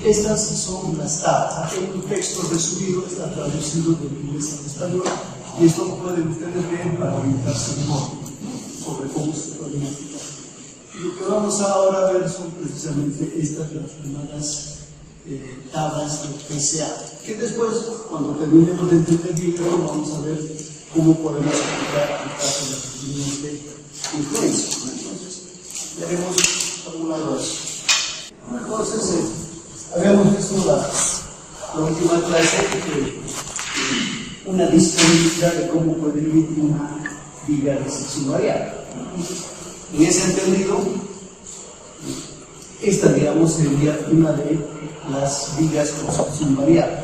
Y estas son las tablas. Aquí hay un texto resumido, está traducido del inglés al español, y esto lo pueden ustedes ver para orientarse mejor sobre cómo se pueden aplicar. Y lo que vamos ahora a ver son precisamente estas las primeras tablas de PSA, que después, cuando terminemos de entender bien, vamos a ver cómo podemos aplicar el caso de las líneas de influencia. Entonces, veremos formulado eso. Entonces, habíamos visto la última clase una disponibilidad de cómo puede ir una viga de sección variable. En ese entendido, esta, digamos, sería una de las vigas con sección variable.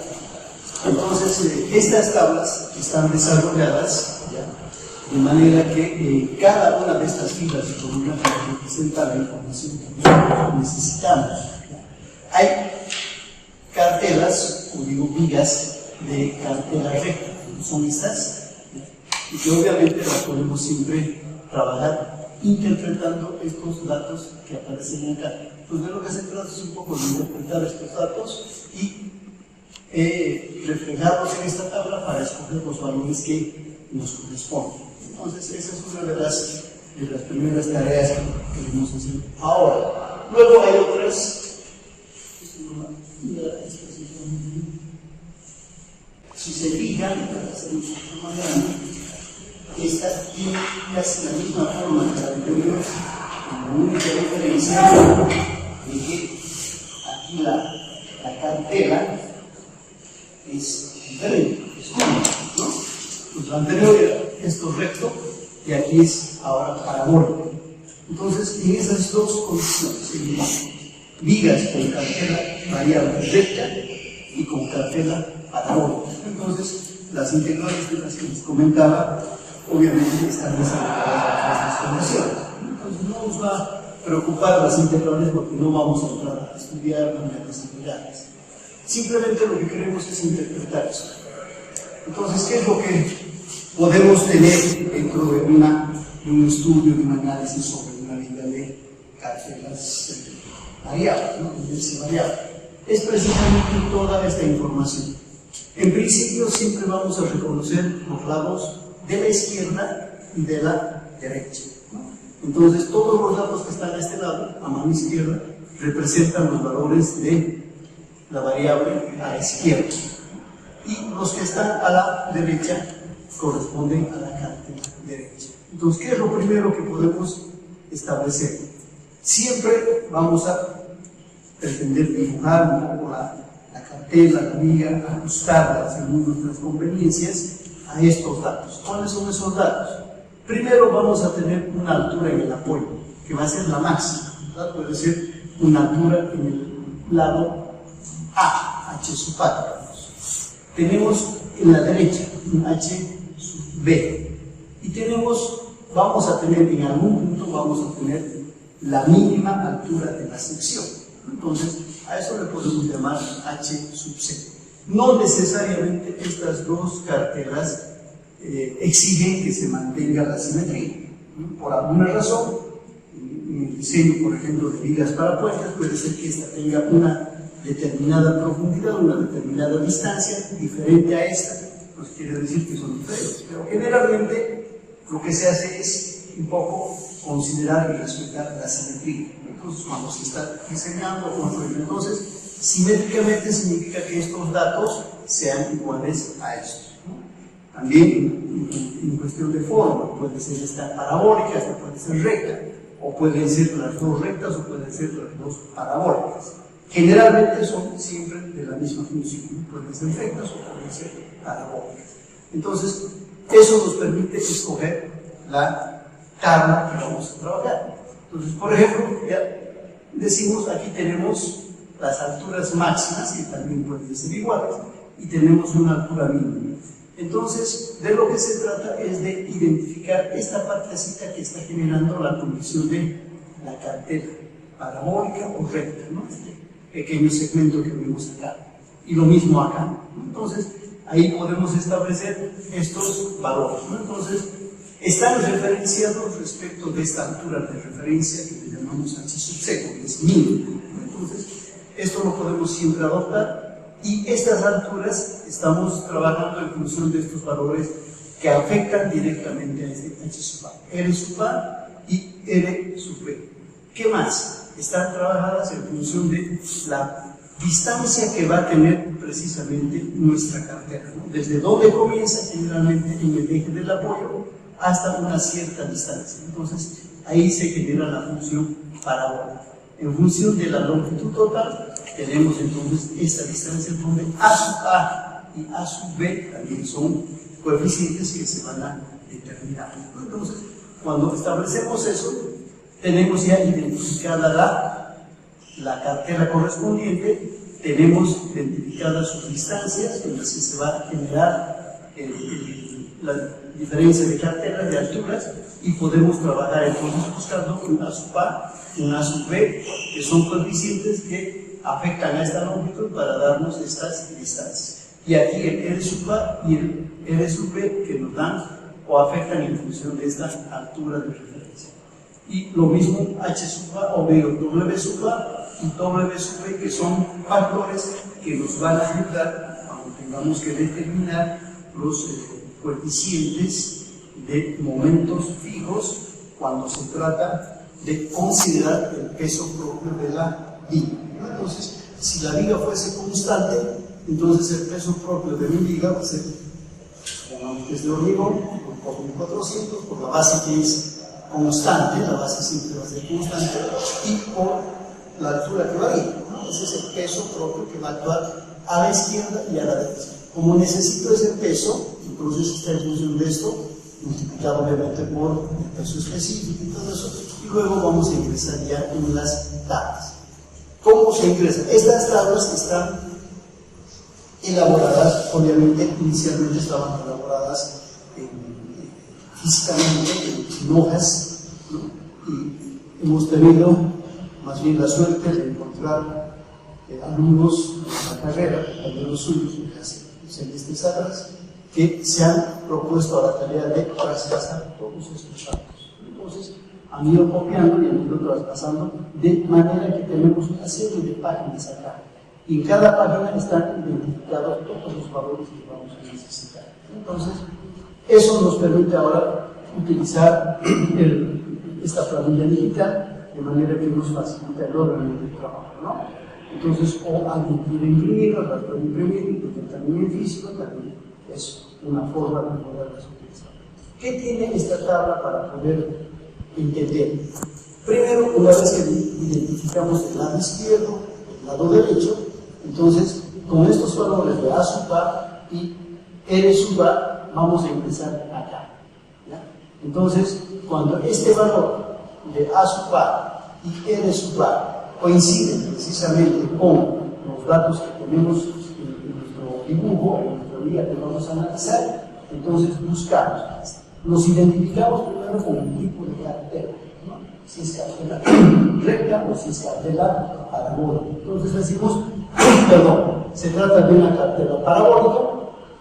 Entonces, estas tablas están desarrolladas ¿ya? De manera que cada una de estas filas de columnas representa la información que nosotros necesitamos. ¿Ya? Hay cartelas, o digo vigas, de cartela recta, son estas, ¿ya? Y que obviamente las podemos siempre trabajar interpretando estos datos que aparecen acá. Pues de lo que se trata es un poco de interpretar estos datos y reflejarlos en esta tabla para escoger los valores que nos corresponden. Entonces, esa es una de las primeras tareas que queremos hacer ahora. Luego hay otras. Si se fijan, para hacer un poco más grande, esta tiene casi la misma forma que la anterior, con la única diferencia de que aquí la cartela es diferente, es cómoda, ¿no? Pues la anterior era esto recto y aquí es ahora parabólico. Entonces, en esas dos condiciones, vigas con cartela variable recta y con cartela parabólica. Entonces, las integrales de las que les comentaba, obviamente están desarrolladas en estas condiciones. Entonces, no nos va a preocupar las integrales porque no vamos a entrar a estudiar las integrales. Simplemente lo que queremos es interpretar eso. Entonces, ¿qué es lo que podemos tener dentro de un estudio, de un análisis sobre una viga de cartelas variables, ¿no? Inercia variable? Es precisamente toda esta información. En principio, siempre vamos a reconocer los lados de la izquierda y de la derecha, ¿no? Entonces, todos los datos que están a este lado, a mano izquierda, representan los valores de la variable a la izquierda, y los que están a la derecha corresponden a la cartela derecha. Entonces, ¿qué es lo primero que podemos establecer? Siempre vamos a pretender dibujar un poco la cartela, la viga, ajustarla según nuestras conveniencias a estos datos. ¿Cuáles son esos datos? Primero vamos a tener una altura en el apoyo, que va a ser la máxima, ¿verdad? Puede ser una altura en el lado A, H sub A. Tenemos en la derecha un H sub B. Y vamos a tener en algún punto, vamos a tener la mínima altura de la sección. Entonces, a eso le podemos llamar H sub C. No necesariamente estas dos cartelas exigen que se mantenga la simetría. Por alguna razón, en el diseño, por ejemplo, de vigas para puertas, puede ser que esta tenga una determinada profundidad, una determinada distancia diferente a esta, pues quiere decir que son diferentes. Pero generalmente lo que se hace es un poco considerar y respetar la simetría. Entonces, cuando se está diseñando, entonces, simétricamente significa que estos datos sean iguales a estos, ¿no? También en cuestión de forma, puede ser esta parabólica, esta puede ser recta, o pueden ser las dos rectas o pueden ser las dos parabólicas. Generalmente son siempre de la misma función, ¿no? Pueden ser rectas o pueden ser parabólicas. Entonces, eso nos permite escoger la tabla que vamos a trabajar. Entonces, por ejemplo, ya decimos, aquí tenemos las alturas máximas, que también pueden ser iguales, y tenemos una altura mínima. Entonces, de lo que se trata es de identificar esta partecita que está generando la condición de la cartela parabólica o recta, ¿no? Este pequeño segmento que vemos acá. Y lo mismo acá, ¿no? Entonces, ahí podemos establecer estos valores, ¿no? Entonces, están referenciados respecto de esta altura de referencia que le llamamos H sub C, que es mínima. Entonces, esto lo podemos siempre adoptar, y estas alturas estamos trabajando en función de estos valores que afectan directamente a este H sub A, R sub A y R sub B. ¿Qué más? Están trabajadas en función de la distancia que va a tener precisamente nuestra cartera, ¿no? Desde donde comienza generalmente en el eje del apoyo hasta una cierta distancia. Entonces ahí se genera la función parabólica. En función de la longitud total tenemos entonces esta distancia donde A sub A y A sub B también son coeficientes que se van a determinar. Entonces, cuando establecemos eso, tenemos ya identificada la cartera correspondiente, tenemos identificadas sus distancias en las que se va a generar la diferencia de carteras, de alturas, y podemos trabajar entonces buscando un A sub A, un A sub B, que son coeficientes que afectan a esta longitud para darnos estas distancias. Y aquí el R sub A y el R sub B que nos dan o afectan en función de esta altura de referencia. Y lo mismo H sub A o W sub A y W sub B, que son factores que nos van a ayudar cuando tengamos que determinar los coeficientes de momentos fijos cuando se trata de considerar el peso propio de la viga. Entonces, si la viga fuese constante, entonces el peso propio de mi viga va a ser, supongamos que es de hormigón, por 1400, por la base que es constante, la base siempre va a ser constante, y por la altura que varía, ¿no? Ese es el peso propio que va a actuar a la izquierda y a la derecha. Como necesito ese peso, entonces está en función de esto, multiplicado obviamente por el peso específico y todo eso, y luego vamos a ingresar ya en las tablas. ¿Cómo se ingresa? Estas tablas están elaboradas, obviamente inicialmente estaban elaboradas físicamente en hojas, ¿no? Y hemos tenido más bien la suerte de encontrar alumnos en la carrera, alumnos suyos que hacen semestres atrás, que se han propuesto a la tarea de traspasar todos estos datos. Entonces, han ido copiando y han ido traspasando de manera que tenemos una serie de páginas acá. Y en cada página están identificados todos los valores que vamos a necesitar. Entonces, eso nos permite ahora utilizar esta planilla digital de manera que nos facilita el orden del trabajo, ¿no? Entonces, o alguien quiere imprimirlo, la puede imprimir, porque también es físico, también es una forma de poderlas utilizar. ¿Qué tiene esta tabla para poder entender? Primero, una vez que identificamos el lado izquierdo, el lado derecho, entonces, con estos valores de A sub A y R sub A, vamos a empezar acá, ¿ya? Entonces, cuando este valor de A sub A y R sub A coinciden precisamente con los datos que tenemos en nuestro dibujo, en nuestra guía que vamos a analizar, entonces buscamos, nos identificamos primero con un tipo de cartera, ¿no? Si es cartera recta o si es cartera parabólica. Entonces decimos, perdón, se trata de una cartera parabólica,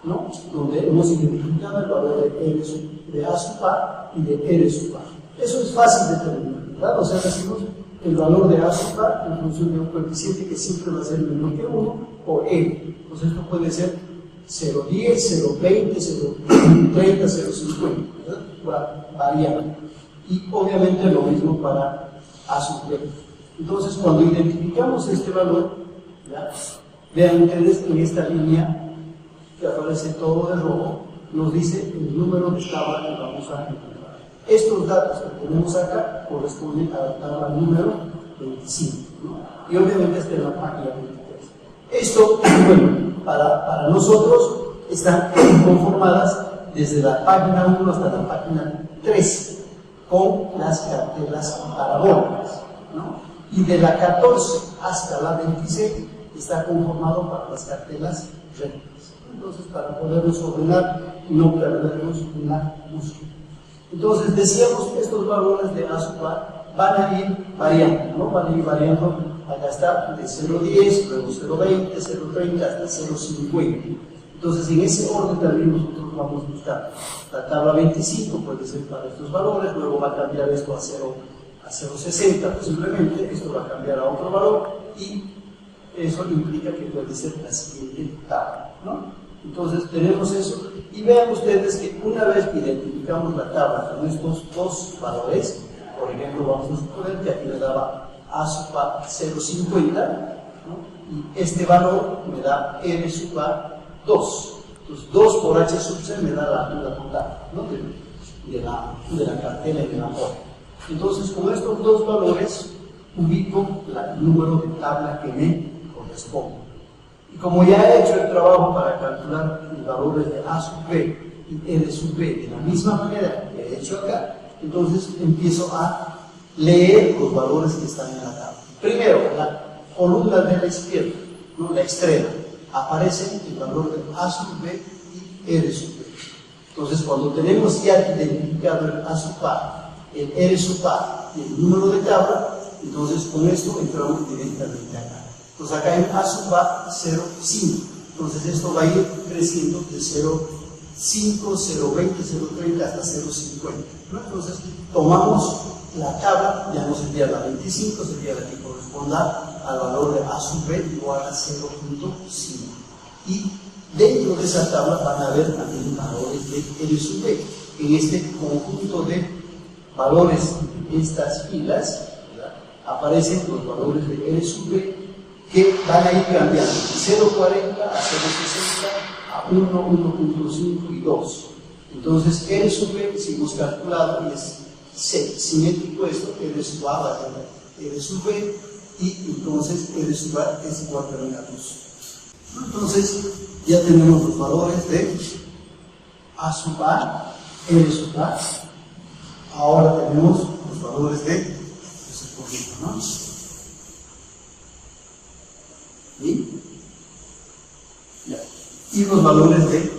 ¿no? Donde hemos identificado el valor de A sub A y de R sub A. Eso es fácil de determinar, ¿verdad? O sea, decimos el valor de A sub A en función de un coeficiente que siempre va a ser menor que 1 por N. Entonces esto puede ser 0,10, 0,20, 0,30, 0,50, ¿verdad? Va variando. Y obviamente lo mismo para A sub B. Entonces cuando identificamos este valor, ¿ya? Vean ustedes en esta línea que aparece todo de rojo, nos dice el número de tabla que vamos a encontrar. Estos datos que tenemos acá corresponden a la tabla número 25, ¿no? Y obviamente está en la página 23. Esto, bueno, para nosotros están conformadas desde la página 1 hasta la página 3 con las cartelas parabólicas, ¿no? Y de la 14 hasta la 26 está conformado para las cartelas rectas. Entonces, para podernos ordenar y no perdernos una búsqueda. Entonces, decíamos que estos valores de A sub A van a ir variando, ¿no? Van a ir variando, acá está de 0,10, luego 0,20, 0,30 hasta 0,50. Entonces, en ese orden también nosotros vamos a buscar. La tabla 25 puede ser para estos valores, luego va a cambiar esto a 0,60 posiblemente, esto va a cambiar a otro valor, y eso implica que puede ser la siguiente tabla, ¿no? Entonces tenemos eso, y vean ustedes que una vez que identificamos la tabla con estos dos valores, por ejemplo, vamos a suponer que aquí me daba A sub A 0,50, ¿no? Y este valor me da R sub A 2. Entonces 2 por H sub C me da la altura total, ¿no? de la cartela y de la hoja. Entonces con estos dos valores ubico el número de tabla que me corresponde. Y como ya he hecho el trabajo para calcular los valores de A sub B y R sub B de la misma manera que he hecho acá, entonces empiezo a leer los valores que están en la tabla. Primero, la columna de la izquierda, ¿no? La extrema, aparece el valor de A sub B y R sub B. Entonces, cuando tenemos ya identificado el A sub A, el R sub A y el número de tabla, entonces con esto entramos directamente acá. Entonces acá en A sub A 0,5. Entonces esto va a ir creciendo de 0,5, 0,20, 0,30 hasta 0,50. ¿No? Entonces tomamos la tabla, ya no sería la 25, sería la que corresponda al valor de A sub B igual a 0,5. Y dentro de esa tabla van a haber también valores de R sub B. En este conjunto de valores de estas filas, ¿verdad?, aparecen los valores de R sub B que van a ir cambiando de 0,40 a 0,60 a 1, 1,5 y 2. Entonces R sub B, si hemos calculado, y es simétrico esto, R sub A va a tener R sub B, y entonces R sub A es igual también a 2. Entonces ya tenemos los valores de A sub A, R sub A. Ahora tenemos los valores de ese conjunto, ¿no? Y los valores de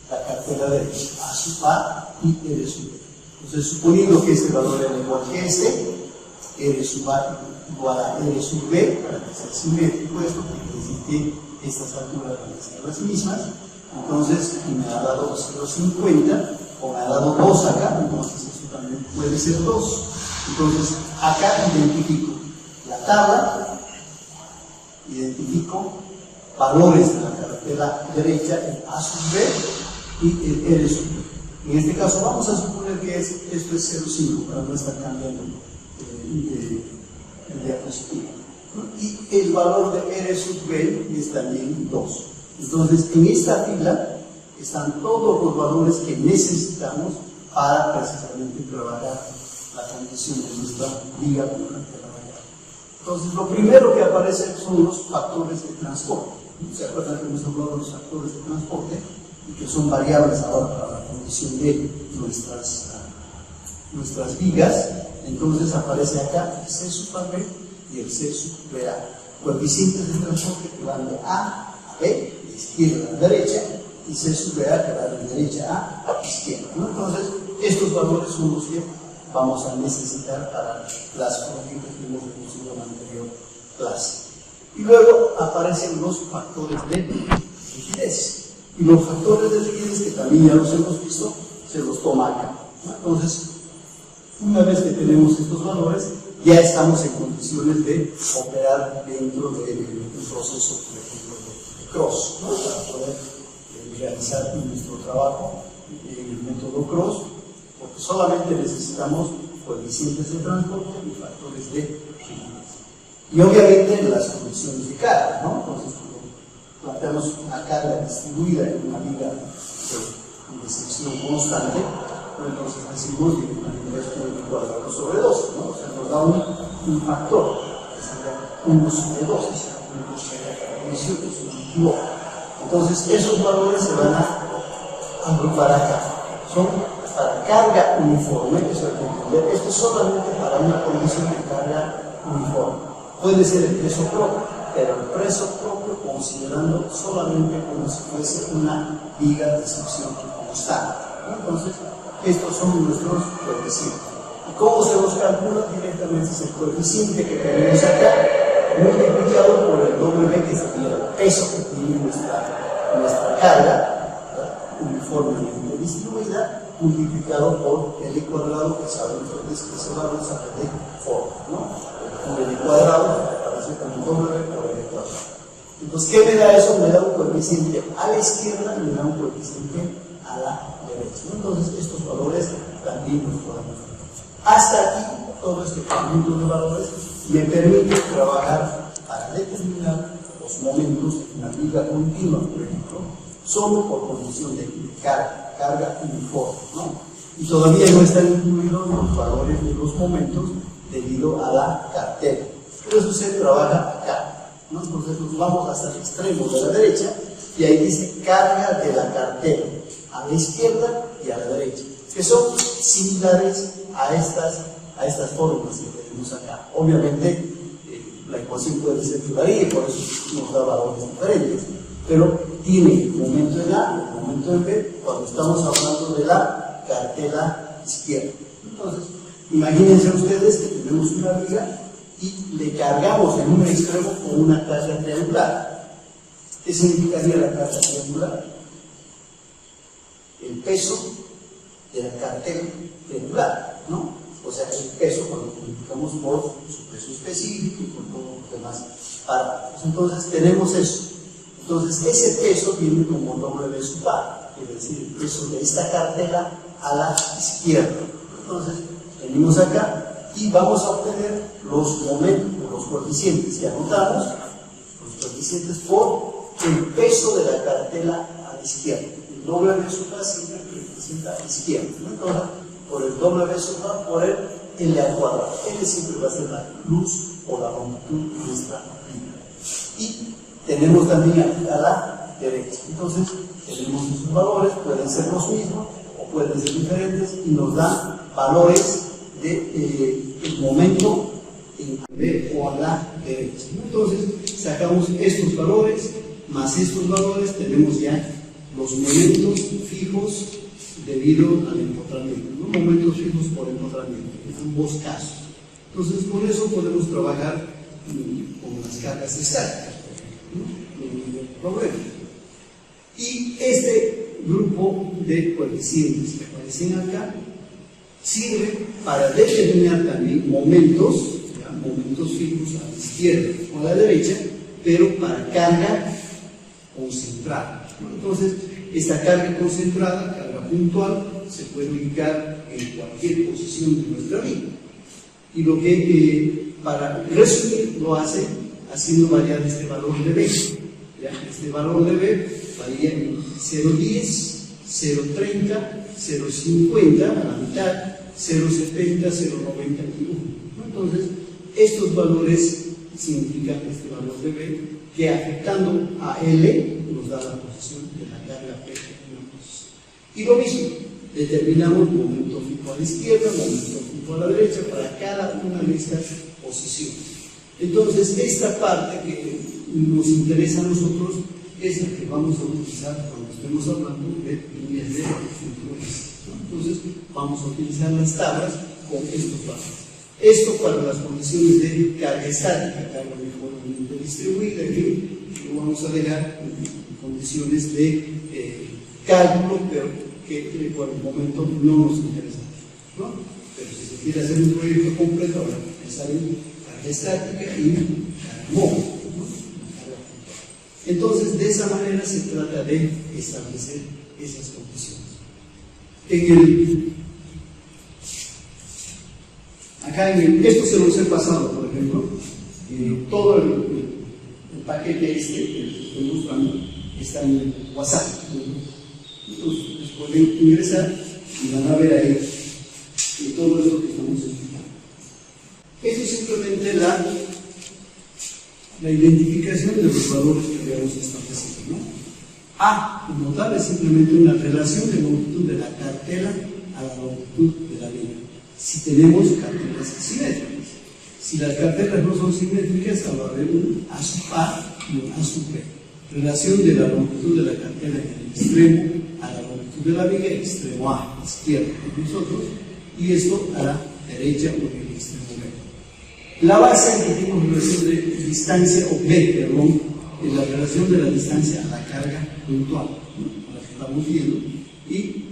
la cartera de A sub A y R sub B. Entonces, suponiendo que este valor era igual que este, R sub A igual a R sub B, para que sea simétrico esto, porque decir que estas alturas van a ser las mismas, entonces me ha dado 0,50, o me ha dado 2 acá, entonces eso también puede ser 2. Entonces, acá identifico la tabla, identifico valores de la cartera derecha, el A sub B y el R sub B. En este caso vamos a suponer que esto es 0,5 para no estar cambiando el diapositivo. Y el valor de R sub B es también 2. Entonces en esta fila están todos los valores que necesitamos para precisamente trabajar la condición de nuestra viga con cartera variable. Entonces lo primero que aparece son los factores de transporte. ¿Se acuerdan que hemos hablado de los factores de transporte y que son variables ahora para la condición de nuestras vigas? Entonces aparece acá el C sub AB y el C sub BA, coeficientes de transporte que van de A a B, de izquierda a derecha, y C sub BA que va de derecha a izquierda, ¿no? Entonces estos valores son los que vamos a necesitar para las corrientes que hemos reducido en la anterior clase. Y luego aparecen los factores de rigidez. Y los factores de rigidez, que también ya los hemos visto, se los toma acá, ¿no? Entonces, una vez que tenemos estos valores, ya estamos en condiciones de operar dentro de un proceso, por ejemplo, de cross, ¿no? Para poder realizar nuestro trabajo en el método cross, porque solamente necesitamos coeficientes de transporte y factores de rigidez. Y obviamente las condiciones de carga, ¿no? Entonces, cuando planteamos una carga distribuida en una viga de sección constante, entonces decimos que esto es cuadrado sobre 12, ¿no? O sea, nos da un factor, que sería 1 sobre 12, o sea, 18 sobre 18. Entonces, esos valores se van a agrupar acá. Son para carga uniforme, eso hay que entender. Esto es solamente para una condición de carga uniforme. Puede ser el peso propio, pero el peso propio considerando solamente como si fuese una viga de sección constante, ¿no? Entonces, estos son nuestros coeficientes. ¿Y cómo se los calcula? Directamente es el coeficiente que tenemos acá, multiplicado por el W, que sería el peso que tiene nuestra carga, ¿verdad?, uniformemente distribuida, multiplicado por L cuadrado, que saben ustedes que ese valor sale de forma, ¿no? El L cuadrado aparece como W por L cuadrado. Pues, ¿qué me da eso? Me da un coeficiente a la izquierda, me da un coeficiente a la derecha, ¿no? Entonces, estos valores también los podemos ver. Hasta aquí, todo este conjunto de valores me permite trabajar para determinar los momentos en la viga continua, por ejemplo, solo por condición de carga uniforme, ¿no? Y todavía no están incluidos los valores de los momentos debido a la cartera. Pero eso se trabaja acá, ¿no? Entonces nos vamos hasta el extremo de la derecha y ahí dice carga de la cartera, a la izquierda y a la derecha, que son similares a estas fórmulas que tenemos acá. Obviamente, la ecuación puede ser que varíe, por eso nos da valores diferentes, pero tiene momento en A y momento en B cuando estamos hablando de la cartela izquierda. Entonces, imagínense ustedes que tenemos una viga y le cargamos en un extremo con una carga triangular. ¿Qué significaría la carga triangular? El peso de la cartela triangular, ¿no? O sea, el peso cuando multiplicamos por su peso específico y por todos los demás parámetros. Entonces tenemos eso. Entonces ese peso viene como doble de su par, es decir, el peso de esta cartela a la izquierda. Entonces venimos acá y vamos a obtener los momentos, los coeficientes que anotamos, los coeficientes por el peso de la cartela a la izquierda. El doble de su par siempre representa a la izquierda, ¿no? Entonces, por el doble de su par por el L al cuadrado. L siempre va a ser la luz o la longitud de nuestra viga. Y tenemos también a la derecha. Entonces, tenemos esos valores, pueden ser los mismos o pueden ser diferentes y nos dan valores del momento en B o a la derecha. Entonces, sacamos estos valores, más estos valores, tenemos ya los momentos fijos debido al empotramiento, ¿no? Momentos fijos por empotramiento, en ambos casos. Entonces, con eso podemos trabajar con las cargas estáticas, ¿no? No hay ningún problema. Y este grupo de coeficientes que aparecen acá sirve para determinar también momentos, ¿ya? Momentos fijos a la izquierda o a la derecha, pero para carga concentrada, ¿no? Entonces, esta carga concentrada, carga puntual, se puede ubicar en cualquier posición de nuestra viga. Y lo que, para resumir, lo hace haciendo variar este valor de B. ¿Ya? Este valor de B varía en 0,10, 0,30, 0,50 a la mitad, 0,70, 0,91. ¿No? Entonces, estos valores significan este valor de B, que afectando a L nos da la posición de la carga P en una posición. Y lo mismo, determinamos momento fijo a la izquierda, momento fijo a la derecha para cada una de estas posiciones. Entonces, esta parte que nos interesa a nosotros es la que vamos a utilizar cuando estemos hablando de líneas de influencia, ¿no? Entonces, vamos a utilizar las tablas con estos valores. Esto para las condiciones de carga estática, carga uniformemente distribuida, que lo vamos a dejar en condiciones de cálculo, pero que por el momento no nos interesa, ¿no? Pero si se quiere hacer un proyecto completo, ahora pensar en carga estática y carga móvil, ¿no? Entonces, de esa manera se trata de establecer esas condiciones. Esto se los he pasado, por ejemplo, todo el paquete este que estoy mostrando está en el WhatsApp. Entonces, pueden ingresar y van a ver ahí todo eso que estamos explicando. Eso es simplemente la identificación de los valores que habíamos establecido, ¿no? A, como tal, es simplemente una relación de longitud de la cartela a la longitud de la viga. Si tenemos cartelas simétricas. Si las cartelas no son simétricas, va a haber un A sub A y un A sub B. Relación de la longitud de la cartela en el extremo a la longitud de la viga, el extremo A, izquierda de nosotros, y esto a la derecha o en el extremo B. La base que tenemos relación de distancia, o B, perdón, es la relación de la distancia a la carga puntual, ¿no? La que estamos viendo, y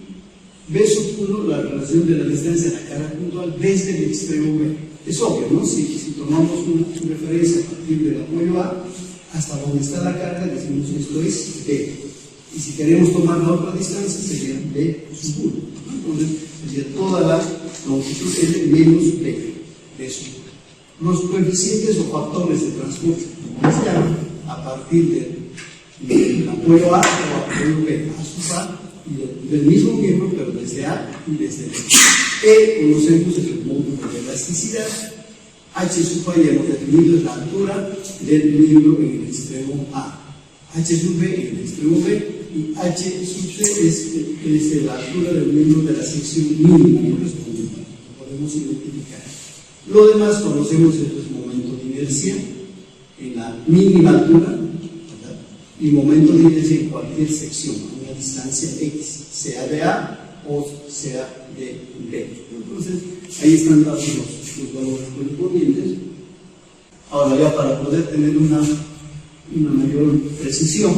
B sub 1, la relación de la distancia a la carga puntual desde el extremo B. Es obvio, ¿no? Si tomamos una referencia a partir del apoyo A, hasta donde está la carga, decimos esto es B. Y si queremos tomar la otra distancia, sería B sub 1. Entonces, sería toda la longitud L menos B sub 1. Los coeficientes o factores de transporte, como se llama, a partir del apoyo A o apoyo B, A sub A, y del mismo miembro, pero desde A y desde B. E conocemos el módulo de elasticidad. H sub A ya hemos definido es la altura del miembro en el extremo A. H sub B en el extremo B y H sub C es la altura del miembro de la sección mínima correspondiente. Lo podemos identificar. Lo demás conocemos el momento de inercia en la mínima altura, ¿verdad? Y momento de inercia en cualquier sección, a una distancia X, sea de A o sea de B. Entonces, ahí están dados los valores correspondientes. Ahora ya para poder tener una mayor precisión,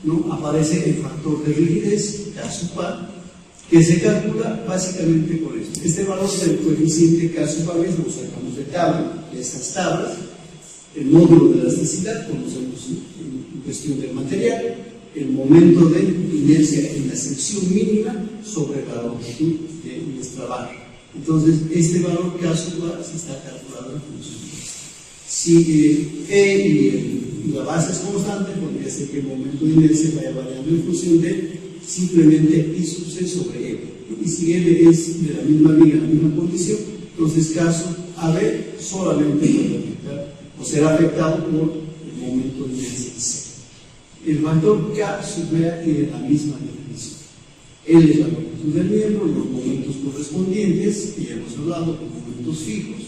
¿no? Aparece el factor de rigidez, K sub A, que se calcula básicamente por esto. Este valor del coeficiente K sub A lo sacamos de estas tablas. El módulo de elasticidad, conocemos en cuestión del material, el momento de inercia en la sección mínima sobre la longitud de nuestra barra. Entonces, este valor K sub A se está calculado en función de esto. Si E y la base es constante, podría ser que el momento de inercia vaya variando en función de simplemente I sub C sobre L. Y si L es de la misma liga, la misma condición, entonces K sub AB solamente puede afectar o será afectado por el momento de inercia en C. El factor K sub B tiene la misma definición. L es la longitud del miembro y los momentos correspondientes, que ya hemos hablado, con momentos fijos,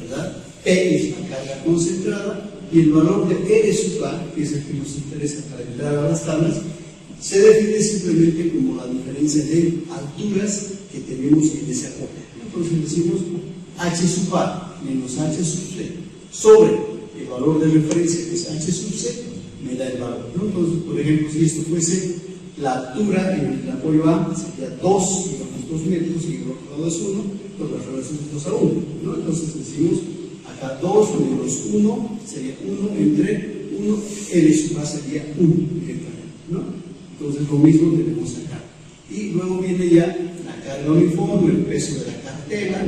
¿verdad? P es la carga concentrada y el valor de R sub A, que es el que nos interesa para entrar a las tablas, se define simplemente como la diferencia de alturas que tenemos en ese aporte. Entonces decimos H sub A menos H sub C sobre el valor de referencia, que es H sub C, me da el valor, ¿no? Entonces, por ejemplo, si esto fuese la altura en el apoyo A, sería 2, digamos 2 metros, y el otro lado es 1, pues la relación es 2 a 1, ¿no? Entonces decimos acá 2 menos 1 sería 1 entre 1, L sub A sería 1 directamente, ¿no? Entonces lo mismo tenemos acá. Y luego viene ya la carga uniforme, el peso de la cartela.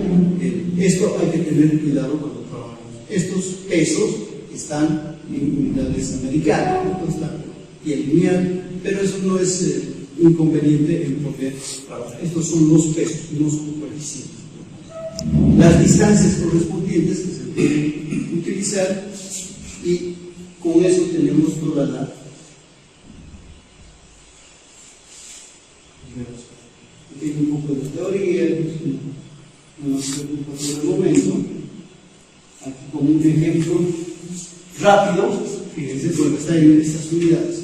Esto hay que tener cuidado cuando trabajamos. Estos pesos están en unidades americanas, y el lineal, pero eso no es inconveniente en poder trabajar. Estos son los pesos, no son coeficientes. Las distancias correspondientes que se pueden utilizar, y con eso tenemos toda la un poco de teoría, no nos preocupa por el momento. Aquí como un ejemplo rápido, fíjense, porque está en estas unidades.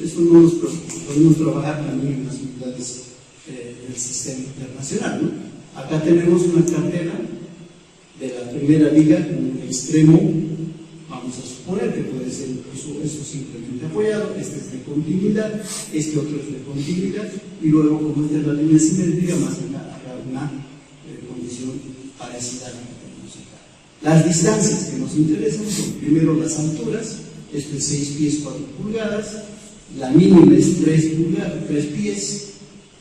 Eso no nos preocupa, podemos trabajar también en las unidades del sistema internacional, ¿no? Acá tenemos una cartera de la primera liga con un extremo, vamos a suponer que puede ser eso simplemente apoyado, este es de continuidad, este otro es de continuidad, y luego como esta es la línea simétrica, más acá una condición parecida a la que tenemos acá. Las distancias que nos interesan son primero las alturas, esto es 6 pies 4 pulgadas, la mínima es 3 pies,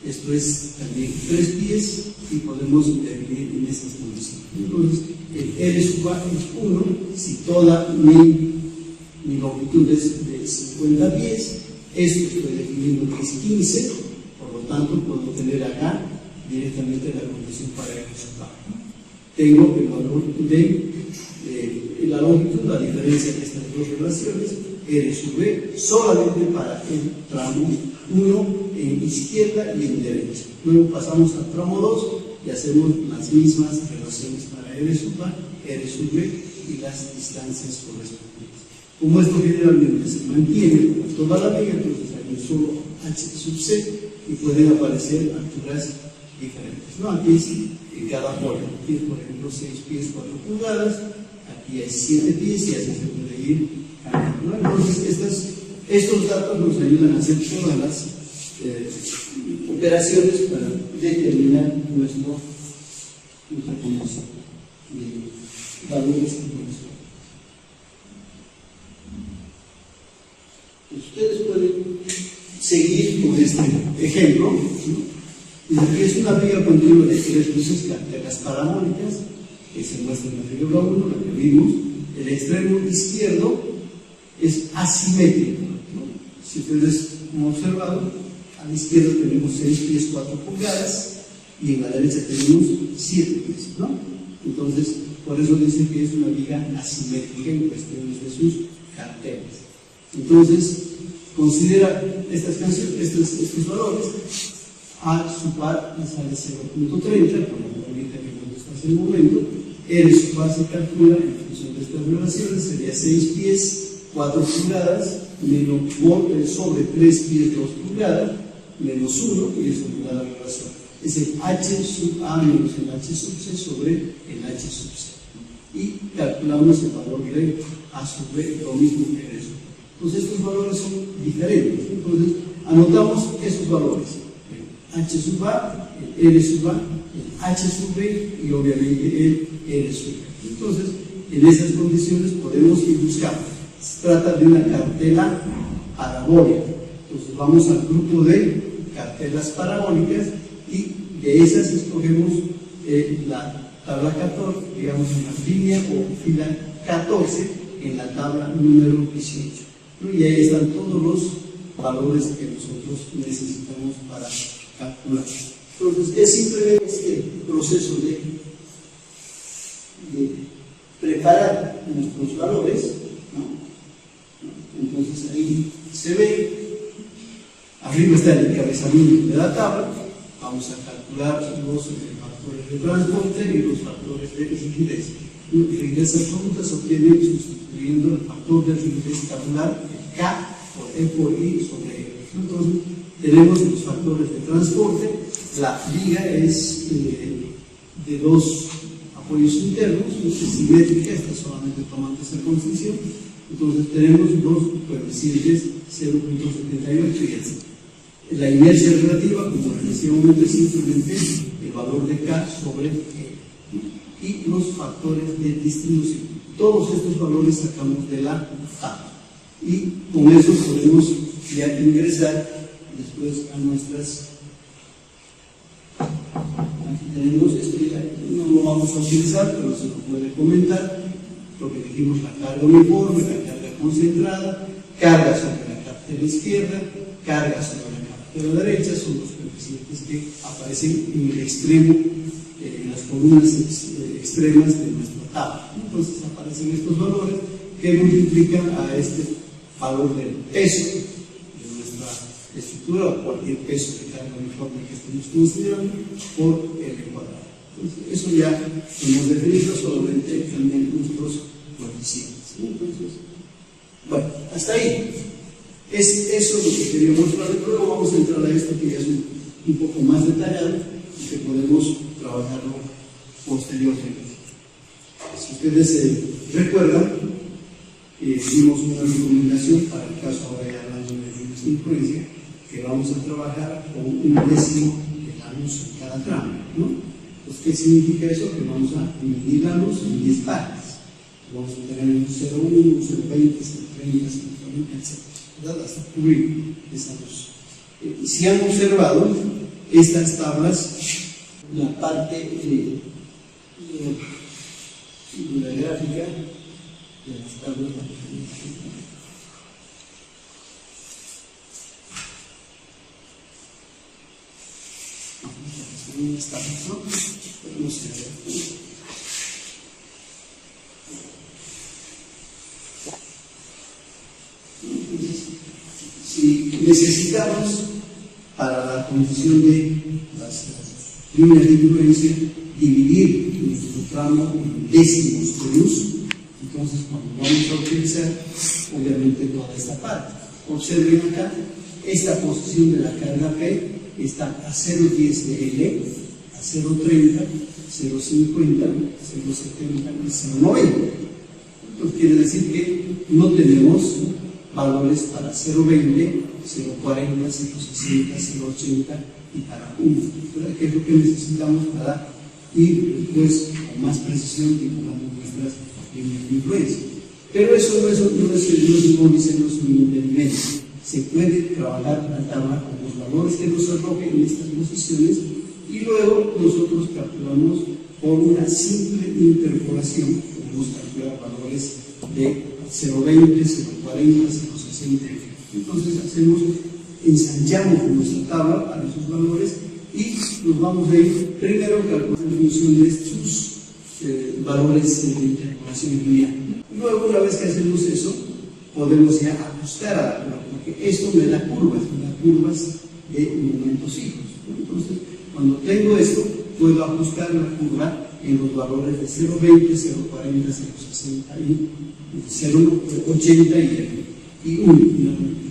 esto es también 3 pies, y podemos definir en estas condiciones. Entonces, el R sub A es 1, si toda mi longitud es de 50 pies, esto estoy definiendo que es 15, por lo tanto puedo tener acá directamente la condición para R sub A. Tengo el valor de la longitud, la diferencia de estas dos relaciones, R sub B, solamente para el tramo 1 en izquierda y en derecha. Luego pasamos al tramo 2 y hacemos las mismas relaciones para R sub A, R sub B y las distancias correspondientes. Como esto generalmente se mantiene como toda la liga, entonces hay un solo H sub C y pueden aparecer alturas diferentes, ¿no? Aquí es en cada polo. Aquí es, por ejemplo, 6 pies 4 pulgadas, aquí hay 7 pies y así se puede ir cambiando, ¿no? Entonces, estos datos nos ayudan a hacer todas las operaciones para determinar nuestra condición de valores. Ustedes pueden seguir con este ejemplo, ¿no? Dice que es una viga continua de 3 luces cartelas parabólicas, que se muestra en la figura 1, la que vimos. El extremo izquierdo es asimétrico, ¿no? Si ustedes han observado, a la izquierda tenemos 6 pies 4 pulgadas y en la derecha tenemos 7 pies, ¿no? Entonces, por eso dicen que es una viga asimétrica en cuestiones de sus cartelas. Entonces, considera estos valores. A sub A le sale 0.30, por la ahorita que contestas hace un momento. R sub A se calcula en función de estas relaciones, sería 6 pies 4 pulgadas menos sobre 3 pies 2 pulgadas menos 1, y eso nos da la relación. Es el H sub A menos el H sub C sobre el H sub C. Y calculamos el valor de A sub B, lo mismo que eso. Entonces estos valores son diferentes. Entonces anotamos esos valores. H sub A, el R sub A, el H sub B y obviamente el R sub B. Entonces, en esas condiciones podemos ir buscando. Se trata de una cartela parabólica. Entonces vamos al grupo de cartelas parabólicas y de esas escogemos la tabla 14, digamos en la línea o fila 14 en la tabla número 18. ¿No? Y ahí están todos los valores que nosotros necesitamos para calcular. Entonces es simplemente este proceso de preparar nuestros valores, ¿no? Entonces ahí se ve, arriba está el encabezamiento de la tabla. Vamos a calcular los factores de transporte y los factores de rigidez. Rigidez absoluta se obtiene sustituyendo el factor de rigidez tabular K por E por I sobre E. Entonces tenemos los factores de transporte. La viga es de 2 apoyos internos, es simétrica, está solamente tomando esa condición. Entonces tenemos dos coeficientes 0.78 y así. La inercia relativa, como les decía un momento, es simplemente el valor de K sobre E. Y los factores de distribución. Todos estos valores sacamos de la tabla. Y con eso podemos ya ingresar después a nuestras. Aquí tenemos esto, ya no lo vamos a utilizar, pero se lo puede comentar. Lo que dijimos, la carga uniforme, la carga concentrada, carga sobre la cartera izquierda, carga sobre la cartera derecha, son los coeficientes que aparecen en el extremo, en las columnas extremas de nuestra tabla. Entonces aparecen estos valores que multiplican a este valor del peso de nuestra estructura o cualquier peso de carga uniforme que estemos considerando por L cuadrado. Entonces, eso ya hemos definido, solamente también nuestros coeficientes. Entonces, bueno, hasta ahí. Eso es lo que quería mostrarles, pero luego vamos a entrar a esto que ya es un poco más detallado y que podemos trabajarlo posteriormente. Si ustedes recuerdan, hicimos una recomendación para el caso ahora ya hablando de líneas de influencia, que vamos a trabajar con un décimo de la luz en cada tramo, ¿no? Pues, ¿qué significa eso? Que vamos a dividir la luz en 10 partes. Vamos a tener un 0,1, 0,20, 0,30, 0,40, etc. ¿Verdad? Hasta cubrir esa luz. Si han observado estas tablas, la parte de la gráfica de las tablas, si necesitamos para la condición de las líneas de influencia dividir nuestro tramo en décimos de luz, entonces cuando vamos a utilizar obviamente toda esta parte. Observen acá, esta posición de la carga P está a 0,10 de L, a 0,30, 0,50, 0,70 y 0,90. Entonces quiere decir que no tenemos valores para 0,20, 0,40, 0,60, 0,80 y para 1. ¿Qué es lo que necesitamos para ir después con más precisión calculando nuestras líneas de influencia? Pero eso no es un diseño, es un impedimento. Se puede trabajar la tabla con los valores que nos arrojen en estas posiciones y luego nosotros calculamos por una simple interpolación, podemos calcular valores de 0,20, 0,40, 0,60. Entonces ensanchamos nuestra tabla a esos valores y nos vamos a ir primero calculando en función de estos valores de interpolación lineal. Luego, una vez que hacemos eso, podemos ya ajustar a la curva, porque esto me da curvas de momentos fijos. Entonces, cuando tengo esto, puedo ajustar la curva en los valores de 0,20, 0,40, 0,60 y 0,80 y 1 finalmente.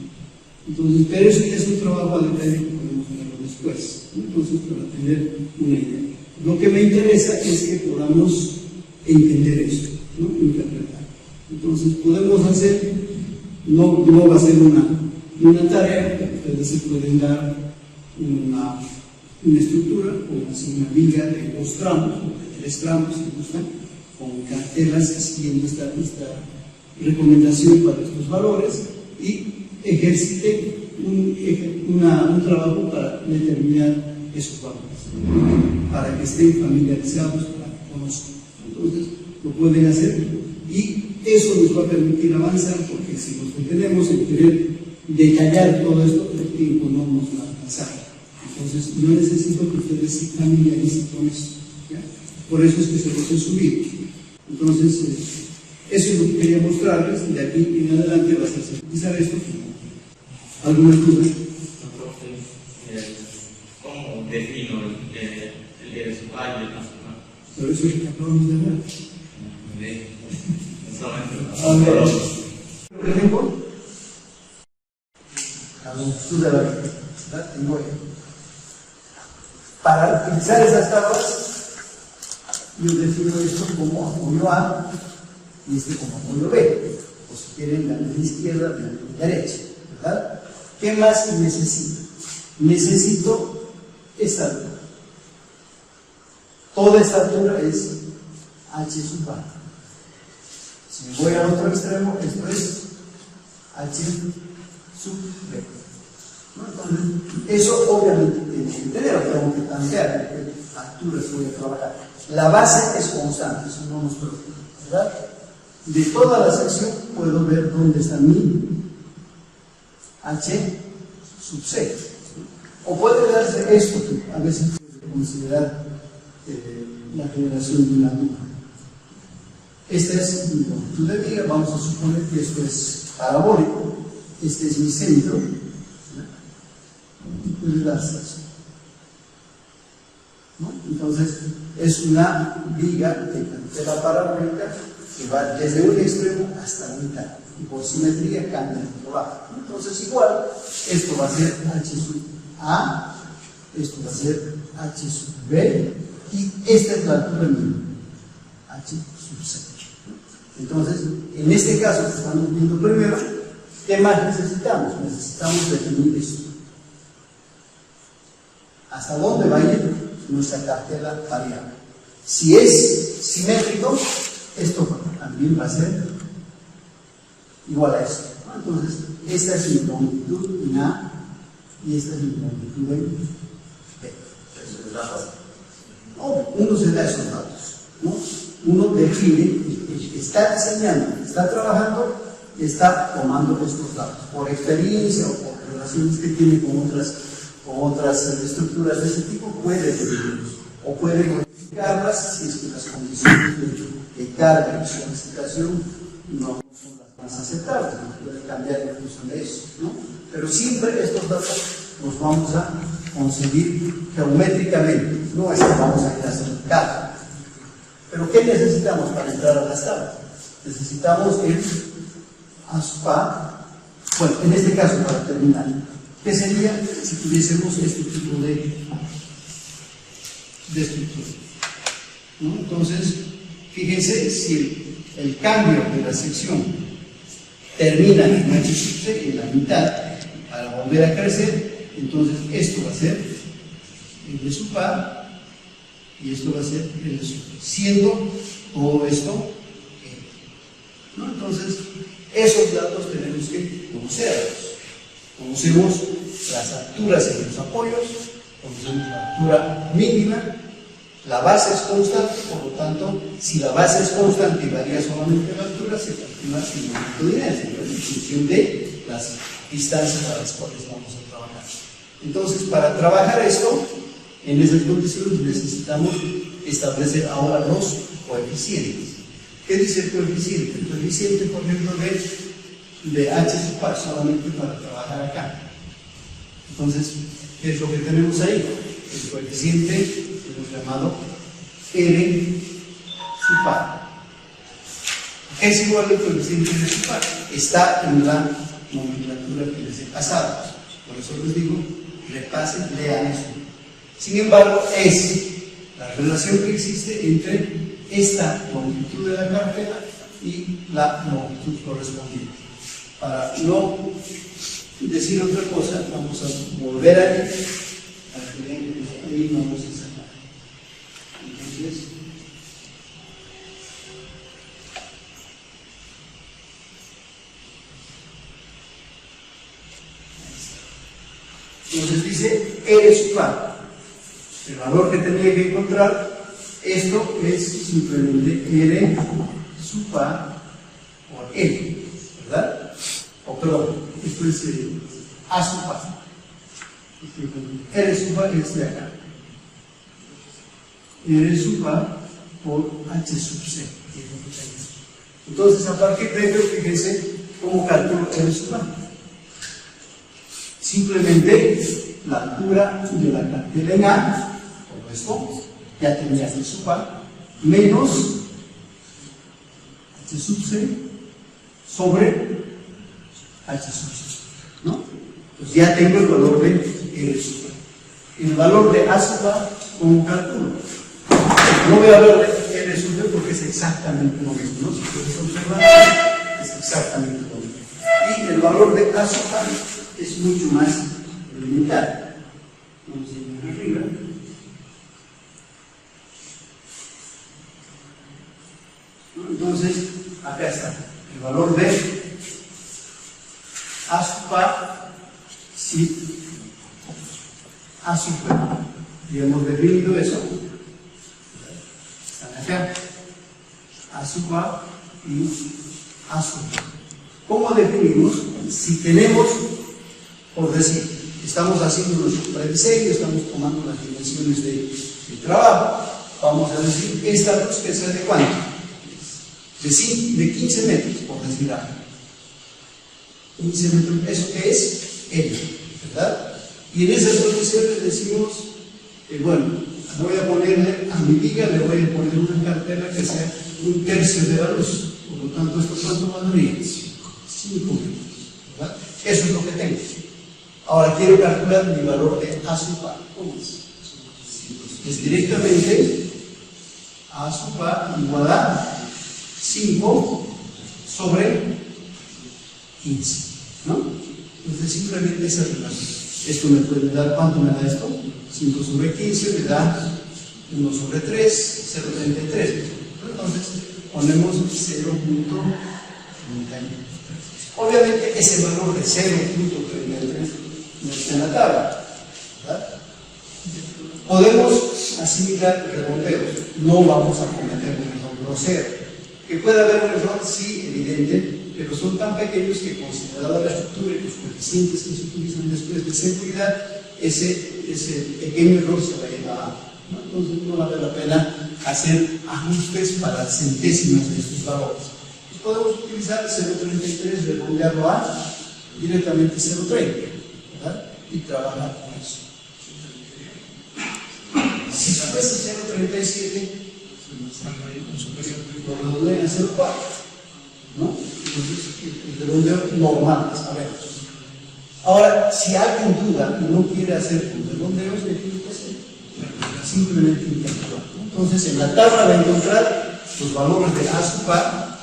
Entonces, pero eso ya es un trabajo a detalle que podemos verlo después. Entonces, para tener una idea. Lo que me interesa es que podamos entender esto, ¿no? Interpretar. Entonces, podemos hacer, no va a ser una tarea, ustedes se pueden dar una estructura, o una viga de 2 tramos, o de 3 tramos, si gustan, con cartelas siguiendo esta recomendación para estos valores y ejerciten un trabajo para determinar esos valores, para que estén familiarizados, para que conozcan. Entonces, lo pueden hacer y eso nos va a permitir avanzar, porque si nos detenemos en querer detallar todo esto, el tiempo no nos va a alcanzar. Entonces, yo necesito que ustedes se familiaricen con eso, ¿ya? Por eso es que se los he subido. Entonces, eso es lo que quería mostrarles. De aquí en adelante va a ser utilizar esto. ¿Alguna duda? ¿Cómo defino el día de su valle? Pero eso es lo que acabamos de hablar. A ver. ¿Qué tiempo? La longitud de la vida. Tengo para utilizar esas tablas, yo defino esto como apoyo A y este como apoyo B. O si quieren, la de izquierda, la de derecha, ¿verdad? ¿Qué más necesito? Necesito esta altura. Toda esta altura es H sub A. Si voy al otro extremo, esto es H sub B. Entonces, eso obviamente tiene que tener, tengo que tantear de qué alturas voy a trabajar. La base es constante, eso no nos preocupa, ¿verdad? De toda la sección puedo ver dónde está mi H sub C. O puede darse esto, que a veces puede considerar la generación de una duda. Esta es mi longitud de viga, vamos a suponer que esto es parabólico, este es mi centro, y puede darse así, ¿no? Entonces, es una viga de cantera parabólica que va desde un extremo hasta la mitad, y por simetría cambia de otro lado. Entonces, igual, esto va a ser H sub A, esto va a ser H sub B, y esta es la altura mínima, H sub C. Entonces, en este caso que estamos viendo primero, ¿qué más necesitamos? Necesitamos definir esto. ¿Hasta dónde va a ir nuestra cartela variable? Si es simétrico, esto también va a ser igual a esto. Entonces, esta es mi longitud en A y esta es mi longitud en B. Uno se da esos datos, ¿no? Uno define, el que está diseñando, está trabajando, está tomando estos datos por experiencia o por relaciones que tiene con otras estructuras de ese tipo, puede definirlos o puede modificarlas si es que las condiciones de carga y solicitación no son las más aceptables, no puede cambiar en función de eso, ¿no? Pero siempre estos datos los vamos a conseguir geométricamente, no es que vamos a ir a hacer un cálculo. Pero ¿qué necesitamos para entrar a las tablas? Necesitamos el A sub A, bueno, en este caso para terminar, ¿qué sería si tuviésemos este tipo de estructura? ¿No? Entonces, fíjense, si el cambio de la sección termina en H sub C, en la mitad, para volver a crecer, entonces esto va a ser el de sub A y esto va a ser el de sub B, siendo todo esto ¿no? Entonces, esos datos tenemos que conocerlos. Conocemos las alturas en los apoyos, conocemos la altura mínima, la base es constante, por lo tanto, si la base es constante y varía solamente la altura, se calcula el momento de inercia, ¿no? En función de las distancias a las cuales vamos a trabajar. Entonces, para trabajar esto, en esas condiciones necesitamos establecer ahora los coeficientes. ¿Qué dice el coeficiente? El coeficiente, por ejemplo, de H sub par, solamente para trabajar acá. Entonces, ¿qué es lo que tenemos ahí? El coeficiente hemos llamado R sub par. Es igual al coeficiente R sub par. Está en la nomenclatura que les he pasado. Por eso les digo, repasen, lean esto. Sin embargo, es la relación que existe entre esta longitud de la cartera y la longitud correspondiente. Para no decir otra cosa, vamos a volver aquí, para que vean que ahí vamos a sacar. Entonces dice R sub par. El valor que tenía que encontrar, esto es simplemente R sub par por L, ¿verdad? O perdón, esto es A sub par. R sub par es de acá. R sub par por H sub C. Entonces, a partir de ello, fíjense cómo calculo R sub par. Simplemente la altura de la cartera en A, todo esto, ya tenía H sub par, menos H sub C sobre H sub C, ¿no? Pues ya tengo el valor de R sub par. El valor de A sub par, ¿cómo calculo? No voy a hablar de R sub C porque es exactamente lo mismo, ¿no? Si puedes observar, es exactamente lo mismo. Y el valor de A sub par es mucho más elemental. Vamos a ir arriba. Entonces, acá está el valor de A sub par, si A sub P. Y hemos definido eso. Están acá. A sub par y A sub P. ¿Cómo definimos? Si tenemos, por decir, estamos haciendo nuestro prediseño, estamos tomando las dimensiones de trabajo, vamos a decir, esta luz que sea de cuánto, de 15 metros, por decir algo. 15 metros, ¿eso qué es? L, ¿verdad? Y en esas condiciones decimos, bueno, voy a ponerle a mi viga, le voy a poner una cartera que sea 1/3 de la luz, por lo tanto, ¿esto cuánto valdría? 5 metros, ¿verdad? Eso es lo que tengo. Ahora quiero calcular mi valor de A sub par. ¿Cómo es? Es directamente A sub par igual a 5 sobre 15, ¿no? Entonces simplemente esa relación. Esto me puede dar, ¿cuánto me da esto? 5 sobre 15 me da 1 sobre 3, 0,33. Entonces ponemos 0,33. Obviamente ese valor de 0,33 no está en la tabla, ¿verdad? Podemos asimilar redondeos, no vamos a cometer un error grosero. Que puede haber un error, sí, evidente, pero son tan pequeños que, considerada la estructura y los coeficientes que se utilizan después de seguridad, ese pequeño error se va a llevar, ¿no? Entonces no vale la pena hacer ajustes para centésimas de estos valores. Pues podemos utilizar 0,33, redondearlo a directamente 0,30, ¿verdad? Y trabajar con eso. Si fuese 0,37, lo redondean a 0,4, ¿no? Entonces, el redondeo normal, sabemos. Ahora, si alguien duda y no quiere hacer un redondeo, ¿qué tiene que hacer? Simplemente interactuar. Entonces, en la tabla va a encontrar los valores de A sub par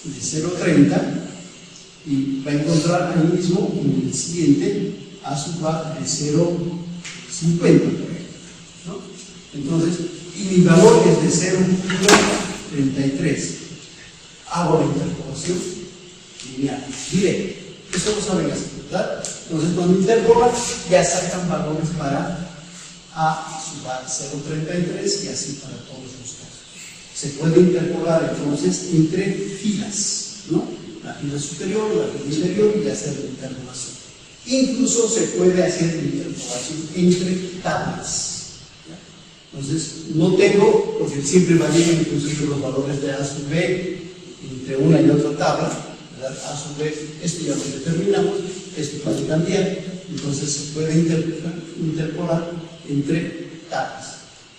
de 0,30 y va a encontrar ahí mismo en el siguiente A sub par de 0,50, por ejemplo, ¿no? Entonces, y mi valor es de 0,33. hago la interpolación lineal, directa. Eso lo saben hacer, ¿verdad? Entonces, cuando interpolan, ya sacan valores para A sub A 0,33 y así para todos los casos. Se puede interpolar entonces entre filas, ¿no? La fila superior, la fila inferior y hacer la interpolación. Incluso se puede hacer la interpolación entre tablas. Entonces, no tengo, porque siempre varían entonces los valores de A sub B entre una y otra tabla, ¿verdad? A sub B, esto ya lo determinamos, esto puede cambiar, entonces se puede interpolar entre tablas.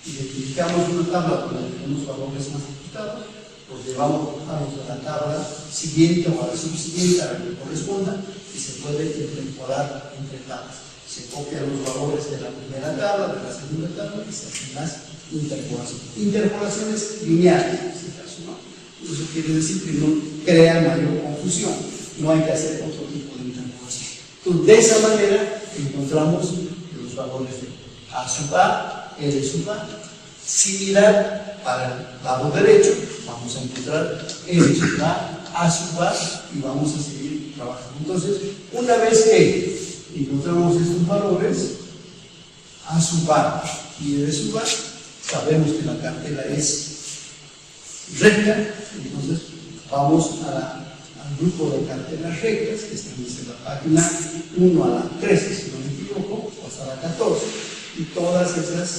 Identificamos una tabla con unos valores más ajustados, los llevamos a la tabla siguiente o a la subsiguiente, a la que corresponda, y se puede interpolar entre tablas. Se copian los valores de la primera tabla, de la segunda tabla, y se hacen las interpolaciones. Interpolaciones lineales, en este caso, ¿no? Eso quiere decir que no crea mayor confusión, no hay que hacer otro tipo de interpolación. Entonces, de esa manera encontramos los valores de A sub A, L sub A. Similar para el lado derecho, vamos a encontrar L sub A sub A, y vamos a seguir trabajando. Entonces, una vez que encontramos estos valores, A sub A y L sub A, sabemos que la cartela es recta, entonces vamos al grupo de cartelas rectas, que están desde la página 1 a la 13, si no me equivoco, hasta la 14, y todas esas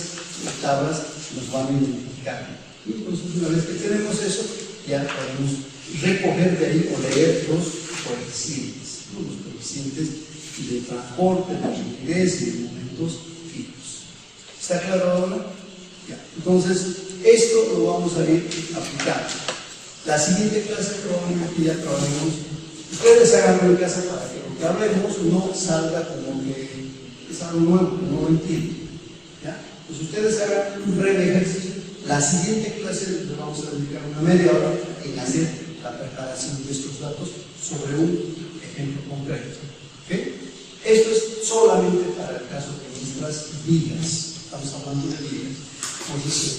tablas nos van a identificar. Y entonces, una vez que tenemos eso, ya podemos recoger de ahí o leer los coeficientes, ¿no? Los coeficientes de transporte, de rigidez y de momentos fijos. ¿Está claro ahora? Ya. Entonces, esto lo vamos a ir aplicando. La siguiente clase probablemente ya trabajemos. Ustedes háganlo en casa para que lo que hablemos no salga como que es algo nuevo, que no lo entienden. ¿Ya? Pues ustedes hagan un breve ejercicio. La siguiente clase les vamos a dedicar una media hora en hacer la preparación de estos datos sobre un ejemplo concreto. ¿Okay? Esto es solamente para el caso de nuestras vigas. Estamos hablando de vigas. Entonces,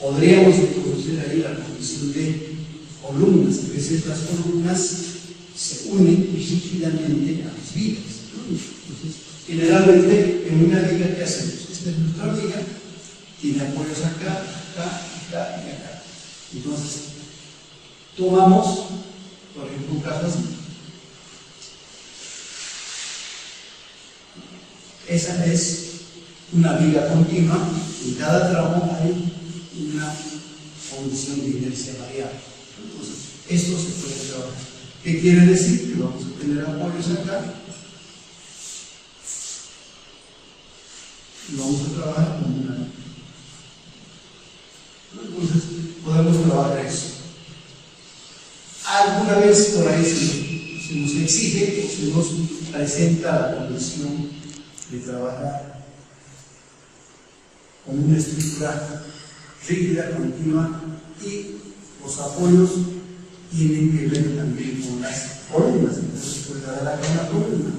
podríamos introducir ahí la condición de columnas. A veces las columnas se unen rígidamente a las vigas, ¿no? Entonces, generalmente en una viga, ¿qué hacemos? Esta es nuestra viga, tiene apoyos acá, acá, acá y acá. Entonces, tomamos, por ejemplo, un caso así. Esa es una viga continua, en cada tramo hay una condición de inercia variable. Entonces, esto se puede trabajar. ¿Qué quiere decir? Que vamos a tener apoyos acá y vamos a trabajar con una. Entonces, podemos trabajar eso. Alguna vez por ahí se nos exige o se nos presenta la condición de trabajar con una estructura rígida, continua, y los apoyos tienen que ver también con las columnas. Entonces se puede dar acá una columna,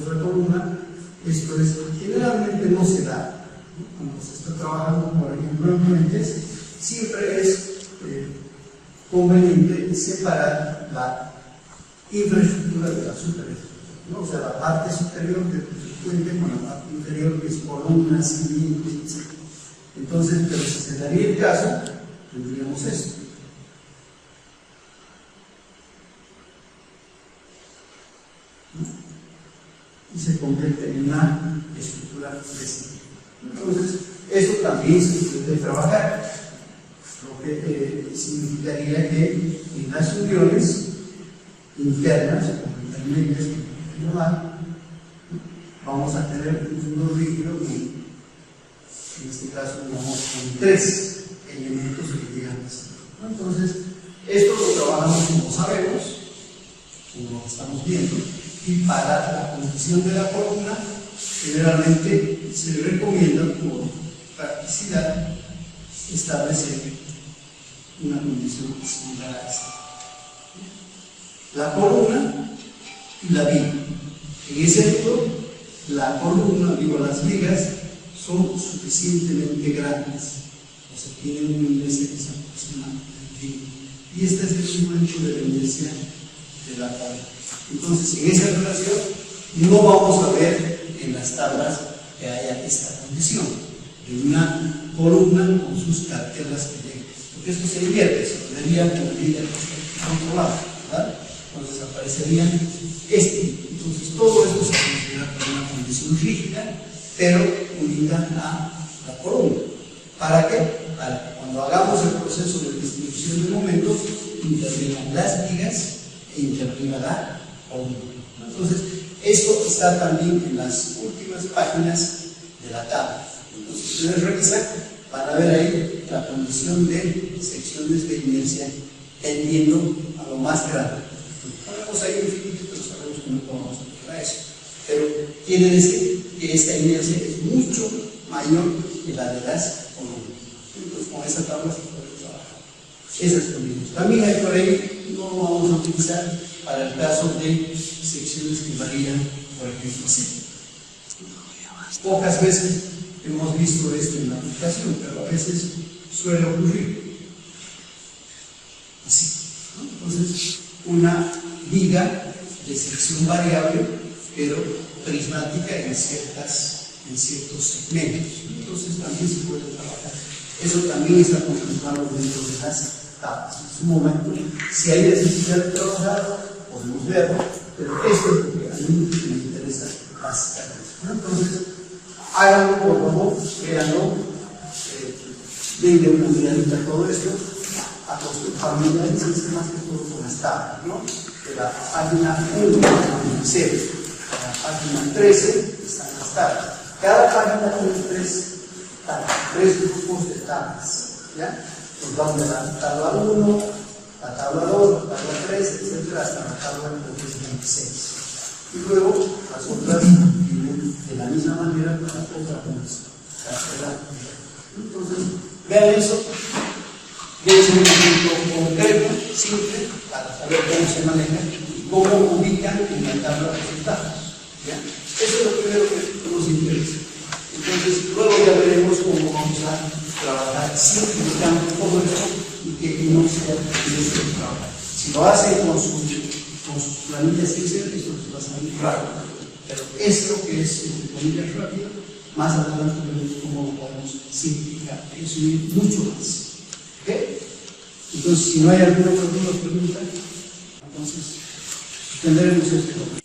otra columna. Esto es, generalmente no se da, ¿no? Cuando se está trabajando, por ejemplo, en puentes, siempre es conveniente separar la infraestructura de la superestructura, ¿no? O sea, la parte superior del puente con la parte inferior, que es columnas, cimientos, etc. Entonces, pero si se daría el caso, tendríamos esto. ¿No? Y se convierte en una estructura de cimiento. Entonces, eso también se puede trabajar, lo que significaría que en las uniones internas o intermedias normal, vamos a tener un mundo rígido y en este caso vamos con 3 elementos ligantes. Entonces, esto lo trabajamos como sabemos, como lo estamos viendo, y para la condición de la columna, generalmente se recomienda por practicidad establecer una condición similar a esta. La columna y la viga. En ese ejemplo, la columna, las vigas, son suficientemente grandes, o sea, tienen un índice que es aproximadamente y este es el mismo ancho de la inercia de la tabla. Entonces, en esa relación no vamos a ver en las tablas que haya esta condición de una columna con sus cartelas que lleguen, porque esto se invierte, se podría cubrir el controlado, ¿verdad? Entonces aparecerían entonces todo esto se considera como una condición rígida, pero unida a la columna. ¿Para qué? Para que cuando hagamos el proceso de distribución de momentos intervengan las vigas e intervenga la columna. Entonces, esto está también en las últimas páginas de la tabla. Entonces, si ustedes revisan, van a ver ahí la condición de secciones de inercia tendiendo a lo más grande. Ponemos ahí infinito, pero sabemos que no podemos hacer eso. Pero quiere decir que esta inercia es mucho mayor que la de las columnas. Entonces, con esa tabla se puede trabajar. Esas condiciones. También hay por ahí, no lo vamos a utilizar para el caso de secciones que varían, por ejemplo, así. Pocas veces hemos visto esto en la aplicación, pero a veces suele ocurrir. Así, ¿no? Entonces, una viga de sección variable, pero prismática en ciertos segmentos. Entonces, también se puede trabajar. Eso también está contemplado dentro de las tablas. En su momento, si hay necesidad de trabajarlo, podemos verlo, pero esto es lo que a mí me interesa básicamente. Entonces, háganlo, por favor, véanlo, denle una miradita a todo esto, familiarícense más que todo con las tablas, ¿no? De la página 1 a 0, a la página 13 están las tablas. Cada página tiene tres grupos de tablas, ¿ya? Nos vamos de la tabla 1, la tabla 2, la tabla 3, etc., hasta la tabla 26. Y luego las otras vienen de la misma manera con la otra condición. Entonces, vean eso. Dense un ejemplo concreto, simple, para saber cómo se maneja y cómo ubican en la tabla de resultados. ¿Ya? Eso es lo primero que nos interesa. Entonces, luego ya veremos cómo vamos a trabajar simplificando todo esto y que no sea difícil de trabajar. Si lo hacen con sus planillas Excel, esto les va a salir rápido. Pero esto que es, entre comillas, rápido, más adelante veremos cómo lo podemos simplificar, resumir mucho más. ¿Ok? Entonces, si no hay alguna pregunta, entonces tendremos este problema.